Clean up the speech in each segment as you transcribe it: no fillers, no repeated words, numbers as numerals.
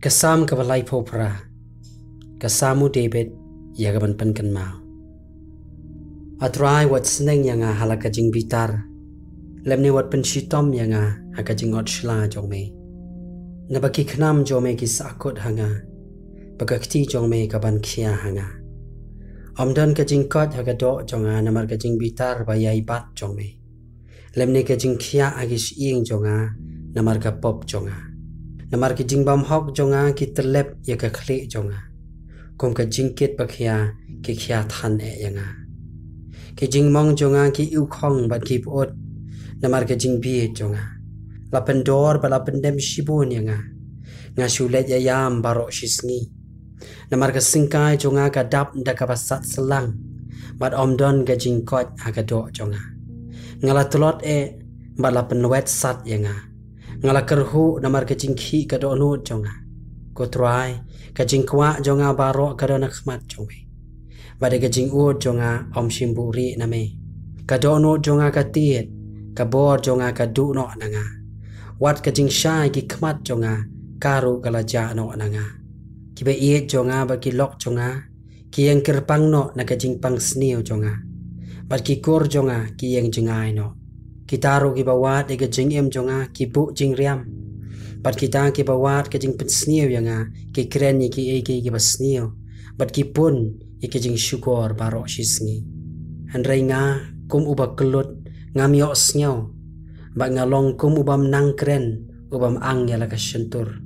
Kasam kabalai popra, kasamu David ya kaban penkan mau. Atrai wat seneng yang halaka jing bitar, lemne wat penshitom yang haka jing ot shla jome. Nabaki knam jome ki sakot hanga, bagakti jome kaban kia hanga. Omdan ka jing kot haka do jonga namar ka jing bitar bayai bat jome. Lemne ka jing kia agis ing jonga namar ka pop jonga. Namar ki jing bam hok jonga ki terlep ya ka klik jonga. Kom ka jingkit bakia ki kia than yanga. Ki jing mong jonga ki iu kong bat ki pot. Namar ka jing biye jonga. Lapen dor ba lapen dem shibun yanga. Nga shulet ya yam barok shisngi. Namar ka singkai jonga ka dap nda ka basat selang. Bat omdon ka jing kot haka do jonga. Ngala telot bat lapen wet sat yanga. Ngala kerhu namar ka jing khi ka do nut jonga. Ko try ka jing kwa jonga barok ka do nakmat jonga. Bade ka jing ud jonga om shimburi name. Ka do nut jonga ka tiet. Ka bor jonga ka du no nanga. Wat ka jing shai ki kmat jonga. Karu kalaja no nanga. Ki be iet jonga ba ki lok jonga. Ki yang kirpang no na ka jing pang sniu jonga. Bat ki kur jonga ki yang jengai no. Kita ro ki bawat ke jing em jonga ki bu jing riam. Bat kita ki bawat ke jing pensniu yanga ki kren ni ki basniu. Bat ki pun ki jing syukur barok shisngi. Handrai nga kum uba kelut ngam yok snyau. Bat ngalong kum ubam nang kren ubam ang yala ka syentur.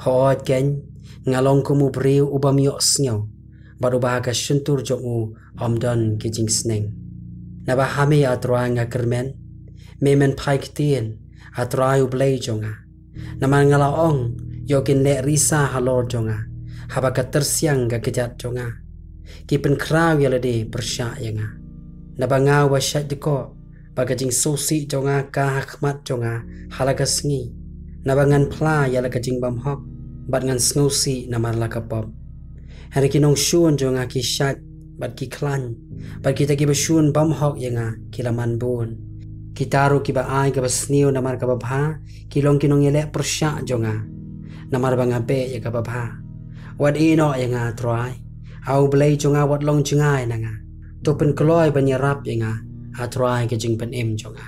Hoot ken ngalong kum ubriu ubam yok snyau. Bat ubah ka syentur jongu omdon ki jing sneng. Nabahami atrua nga kermen. Memen pai ketien atrai ublay jonga. Naman ngalaong yokin le risa halor jonga. Haba ka tersiang ka kejat jonga. Kipen kraw yalade persya yanga. Nabangaw wa syat deko bagajing sosi jonga ka hakmat jonga halaga sengi. Nabangan pla yala kajing bamhok bat ngan snosi namar lakapop. Hari kinong syun jonga ki syat bat ki klan. Bat kita ki basyun bamhok yanga kilaman bun. Kita ru kiba ai ka basniu namar ka babha kilong kinong yele persya jonga namar bangabe ya ka babha wad ino ya nga try au blay jonga wat long jengai nanga topen kloy banyarap ya nga atry ka jing pen em jonga.